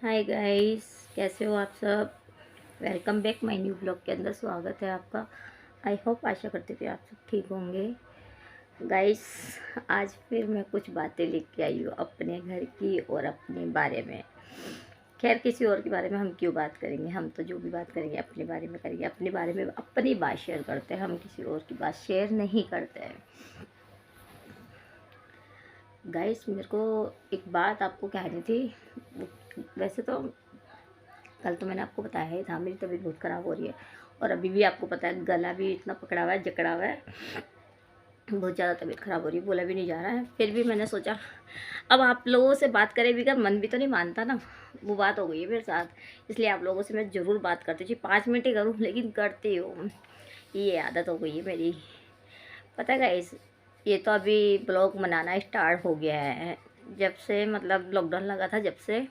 Hi guys, कैसे हो आप सब। Welcome back my new blog के अंदर स्वागत है आपका। आई होप, आशा करती थी आप सब ठीक होंगे। गाइस, आज फिर मैं कुछ बातें लेके आई हूँ अपने घर की और अपने बारे में। खैर, किसी और के बारे में हम क्यों बात करेंगे। हम तो जो भी बात करेंगे अपने बारे में करेंगे, अपने बारे में अपनी बात शेयर करते हैं। हम किसी और की बात शेयर नहीं करते हैं। गाइस, मेरे को एक बात आपको कहनी थी। वैसे तो कल तो मैंने आपको बताया ही था, मेरी तबीयत बहुत ख़राब हो रही है। और अभी भी आपको पता है, गला भी इतना पकड़ा हुआ है, जकड़ा हुआ है। बहुत ज़्यादा तबीयत ख़राब हो रही है, बोला भी नहीं जा रहा है। फिर भी मैंने सोचा अब आप लोगों से बात करें भी का मन भी तो नहीं मानता ना। वो बात हो गई है मेरे साथ, इसलिए आप लोगों से मैं ज़रूर बात करती थी। 5 मिनट ही करूँ लेकिन करती हूँ। ये आदत हो गई है मेरी। पता है गाइस, ये तो अभी ब्लॉग बनाना स्टार्ट हो गया है। जब से मतलब लॉकडाउन लगा था, जब से,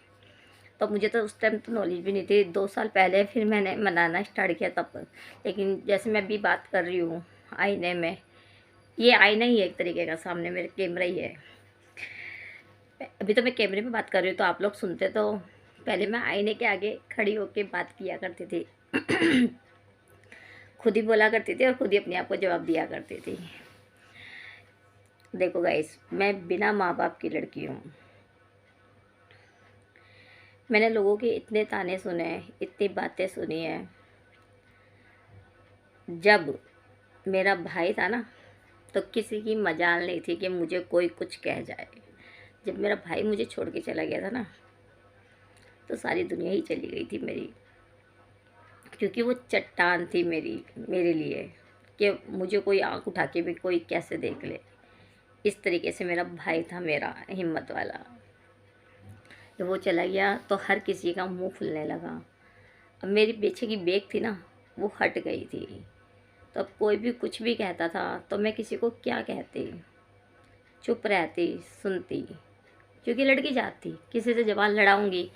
तो मुझे तो उस टाइम तो नॉलेज भी नहीं थी। 2 साल पहले फिर मैंने मनाना स्टार्ट किया तब। लेकिन जैसे मैं अभी बात कर रही हूँ आईने में, ये आईना ही है एक तरीके का, सामने मेरे कैमरा ही है। अभी तो मैं कैमरे में बात कर रही हूँ तो आप लोग सुनते, तो पहले मैं आईने के आगे खड़ी होकर बात किया करती थी। खुद ही बोला करती थी और खुद ही अपने आप को जवाब दिया करती थी। देखो गाइस, मैं बिना माँ बाप की लड़की हूँ। मैंने लोगों के इतने ताने सुने हैं, इतनी बातें सुनी हैं। जब मेरा भाई था ना, तो किसी की मजाल नहीं थी कि मुझे कोई कुछ कह जाए। जब मेरा भाई मुझे छोड़ के चला गया था ना, तो सारी दुनिया ही चली गई थी मेरी। क्योंकि वो चट्टान थी मेरे लिए, कि मुझे कोई आंख उठा के भी कोई कैसे देख ले। इस तरीके से मेरा भाई था, मेरा हिम्मत वाला। जब वो चला गया तो हर किसी का मुंह फुलने लगा। अब मेरी पीछे की बेग थी ना, वो हट गई थी। तो अब कोई भी कुछ भी कहता था तो मैं किसी को क्या कहती, चुप रहती, सुनती। क्योंकि लड़की जात थी, किसी से जबान लड़ाऊंगी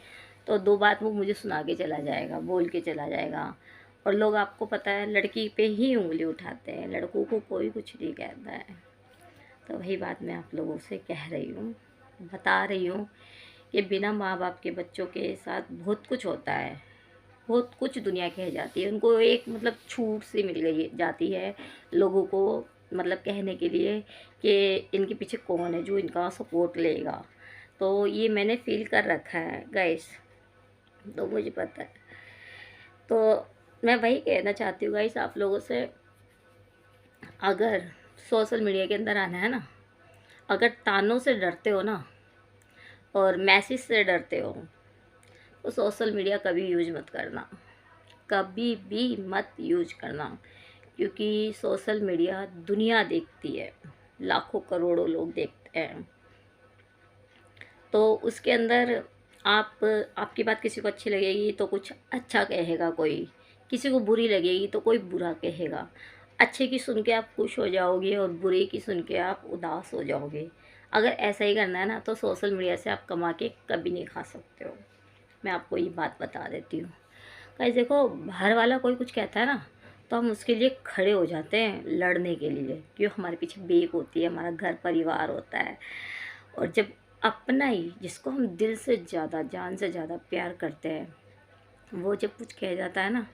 तो दो बात वो मुझे सुना के चला जाएगा, बोल के चला जाएगा। और लोग, आपको पता है, लड़की पे ही उंगली उठाते हैं, लड़कों को कोई कुछ नहीं कहता है। तो वही बात मैं आप लोगों से कह रही हूँ, बता रही हूँ कि बिना माँ बाप के बच्चों के साथ बहुत कुछ होता है। बहुत कुछ दुनिया कह जाती है उनको, एक मतलब छूट सी मिल गई जाती है लोगों को, मतलब कहने के लिए कि इनके पीछे कौन है जो इनका सपोर्ट लेगा। तो ये मैंने फील कर रखा है गाइस, तो मुझे पता है। तो मैं वही कहना चाहती हूँ गाइस आप लोगों से, अगर सोशल मीडिया के अंदर आना है ना, अगर तानों से डरते हो ना और मैसेज से डरते हो, तो सोशल मीडिया कभी यूज मत करना, कभी भी मत यूज करना। क्योंकि सोशल मीडिया दुनिया देखती है, लाखों करोड़ों लोग देखते हैं। तो उसके अंदर आपकी बात किसी को अच्छी लगेगी तो कुछ अच्छा कहेगा कोई, किसी को बुरी लगेगी तो कोई बुरा कहेगा। अच्छे की सुन के आप खुश हो जाओगे और बुरे की सुन के आप उदास हो जाओगे। अगर ऐसा ही करना है ना, तो सोशल मीडिया से आप कमा के कभी नहीं खा सकते हो। मैं आपको ये बात बता देती हूँ। गाइस देखो, बाहर वाला कोई कुछ कहता है ना, तो हम उसके लिए खड़े हो जाते हैं लड़ने के लिए, क्यों, हमारे पीछे बेक होती है, हमारा घर परिवार होता है। और जब अपना ही, जिसको हम दिल से ज़्यादा, जान से ज़्यादा प्यार करते हैं, वो जब कुछ कह जाता है ना,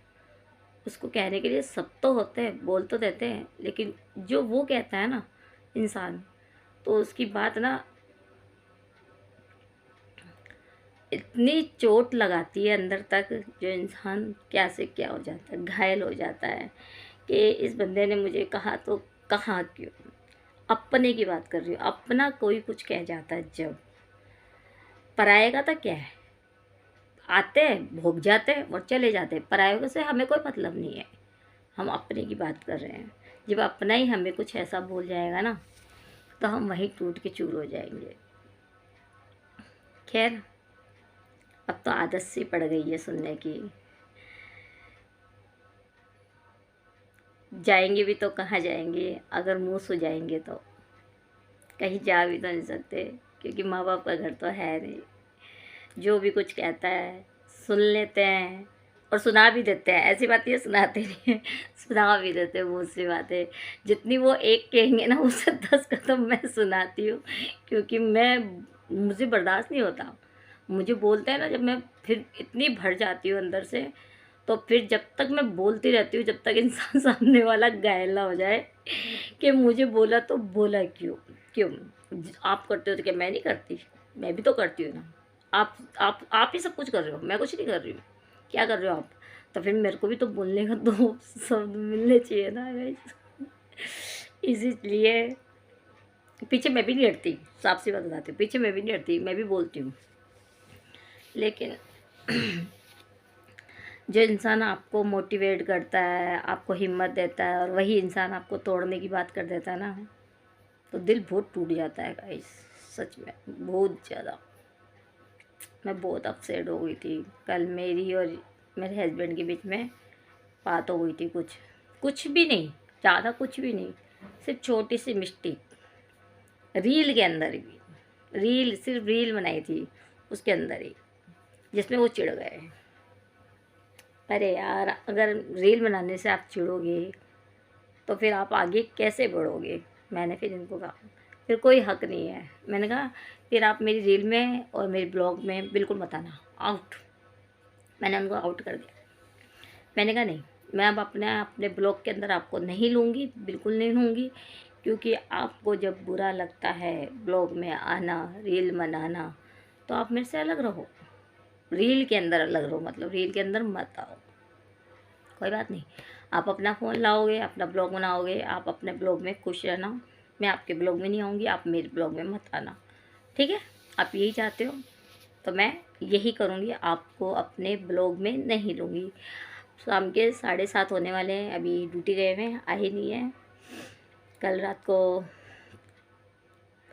उसको कहने के लिए सब तो होते हैं, बोल तो देते हैं, लेकिन जो वो कहता है ना इंसान, तो उसकी बात ना इतनी चोट लगाती है अंदर तक, जो इंसान क्या से क्या हो जाता है, घायल हो जाता है कि इस बंदे ने मुझे कहा तो कहा क्यों। अपने की बात कर रही हूँ, अपना कोई कुछ कह जाता है जब, पराये का तो क्या है, आते हैं, भोग जाते हैं और चले जाते हैं। पराये से हमें कोई मतलब नहीं है, हम अपने की बात कर रहे हैं। जब अपना ही हमें कुछ ऐसा बोल जाएगा ना, तो हम वहीं टूट के चूर हो जाएंगे। खैर, अब तो आदत सी पड़ गई है सुनने की। जाएंगे भी तो कहाँ जाएंगे, अगर मुंह सुजाएंगे तो कहीं जा भी तो नहीं सकते, क्योंकि माँ बाप का घर तो है नहीं। जो भी कुछ कहता है सुन लेते हैं और सुना भी देते हैं। ऐसी बात ये सुनाते नहीं हैं, सुना भी देते हैं बहुत सी बातें। जितनी वो एक कहेंगे ना, उससे 10 कदम मैं सुनाती हूँ, क्योंकि मुझे बर्दाश्त नहीं होता। मुझे बोलते हैं ना, जब मैं फिर इतनी भर जाती हूँ अंदर से, तो फिर जब तक मैं बोलती रहती हूँ, जब तक इंसान सामने वाला घायल ना हो जाए कि मुझे बोला तो बोला क्यों, क्यों आप करते हो तो क्या मैं नहीं करती, मैं भी तो करती हूँ ना। आप ही सब कुछ कर रहे हो, मैं कुछ नहीं कर रही हूँ, क्या कर रहे हो आप? तो फिर मेरे को भी तो बोलने का दो शब्द मिलने चाहिए ना गाइस। इसीलिए पीछे मैं भी नहीं हटती, साफ सी बात बताती हूँ, पीछे मैं भी नहीं हटती, मैं भी बोलती हूँ। लेकिन जो इंसान आपको मोटिवेट करता है, आपको हिम्मत देता है, और वही इंसान आपको तोड़ने की बात कर देता है ना, तो दिल बहुत टूट जाता है गाइस। सच में बहुत ज़्यादा। मैं बहुत अपसेट हो गई थी कल, मेरी और मेरे हस्बैंड के बीच में बात हो गई थी। कुछ कुछ भी नहीं, ज़्यादा कुछ भी नहीं, सिर्फ छोटी सी मिस्टेक, रील के अंदर भी, रील सिर्फ रील बनाई थी उसके अंदर ही, जिसमें वो चिढ़ गए। अरे यार, अगर रील बनाने से आप चिढ़ोगे तो फिर आप आगे कैसे बढ़ोगे? मैंने फिर इनको कहा, फिर कोई हक नहीं है। मैंने कहा फिर आप मेरी रील में और मेरे ब्लॉग में बिल्कुल मत आना, आउट। मैंने उनको आउट कर दिया। मैंने कहा नहीं, मैं अब अपने अपने ब्लॉग के अंदर आपको नहीं लूँगी, बिल्कुल नहीं लूँगी। क्योंकि आपको जब बुरा लगता है ब्लॉग में आना, रील बनाना, तो आप मेरे से अलग रहो, रील के अंदर अलग रहो, मतलब रील के अंदर मत आओ। कोई बात नहीं, आप अपना फ़ोन लाओगे, अपना ब्लॉग बनाओगे, आप अपने ब्लॉग में खुश रहना। मैं आपके ब्लॉग में नहीं आऊँगी, आप मेरे ब्लॉग में मत आना, ठीक है? आप यही चाहते हो तो मैं यही करूँगी, आपको अपने ब्लॉग में नहीं लूँगी। शाम के 7:30 होने वाले हैं, अभी ड्यूटी गए हुए हैं, आए नहीं हैं। कल रात को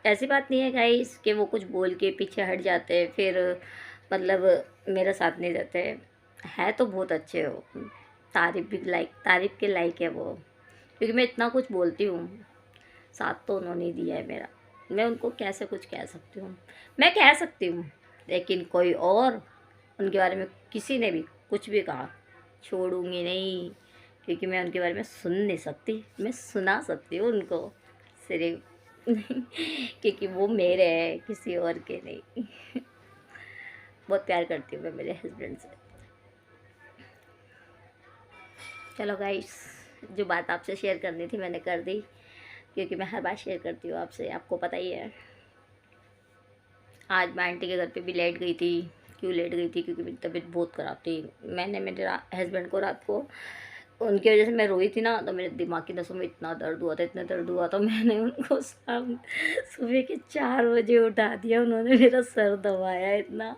ऐसी बात नहीं है गाइस कि वो कुछ बोल के पीछे हट जाते हैं, फिर मतलब मेरा साथ नहीं देते। है तो बहुत अच्छे हो, तारीफ़ के लायक है वो, क्योंकि मैं इतना कुछ बोलती हूँ। साथ तो उन्होंने ही दिया है मेरा, मैं उनको कैसे कुछ कह सकती हूँ? मैं कह सकती हूँ, लेकिन कोई और उनके बारे में किसी ने भी कुछ भी कहा, छोड़ूंगी नहीं। क्योंकि मैं उनके बारे में सुन नहीं सकती, मैं सुना सकती हूँ उनको सिर्फ। क्योंकि वो मेरे हैं, किसी और के नहीं। बहुत प्यार करती हूँ मैं मेरे हस्बैंड से। चलो गाइस, जो बात आपसे शेयर करनी थी मैंने कर दी, क्योंकि मैं हर बात शेयर करती हूँ आपसे, आपको पता ही है। आज मैं आंटी के घर पे भी लेट गई थी। क्यों लेट गई थी? क्योंकि मेरी तबीयत बहुत ख़राब थी। मैंने मेरे हस्बैंड को रात को, उनकी वजह से मैं रोई थी ना, तो मेरे दिमाग की नसों में इतना दर्द हुआ था, इतना दर्द हुआ था, मैंने उनको शाम सुबह के 4 बजे उठा दिया। उन्होंने मेरा सर दबाया इतना,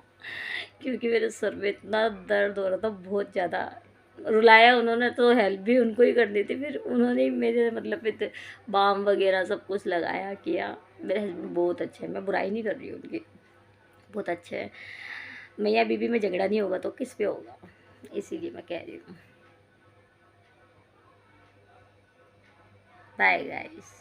क्योंकि मेरे सर में इतना दर्द हो रहा था बहुत ज़्यादा। रुलाया उन्होंने, तो हेल्प भी उनको ही करनी थी, फिर उन्होंने ही मेरे मतलब फिर बाम वगैरह सब कुछ लगाया किया। मेरे हस्बैंड बहुत अच्छे हैं, मैं बुराई नहीं कर रही हूँ उनकी, बहुत अच्छे हैं। मियाँ बीवी में झगड़ा नहीं होगा तो किस पे होगा, इसीलिए मैं कह रही हूँ। Bye guys.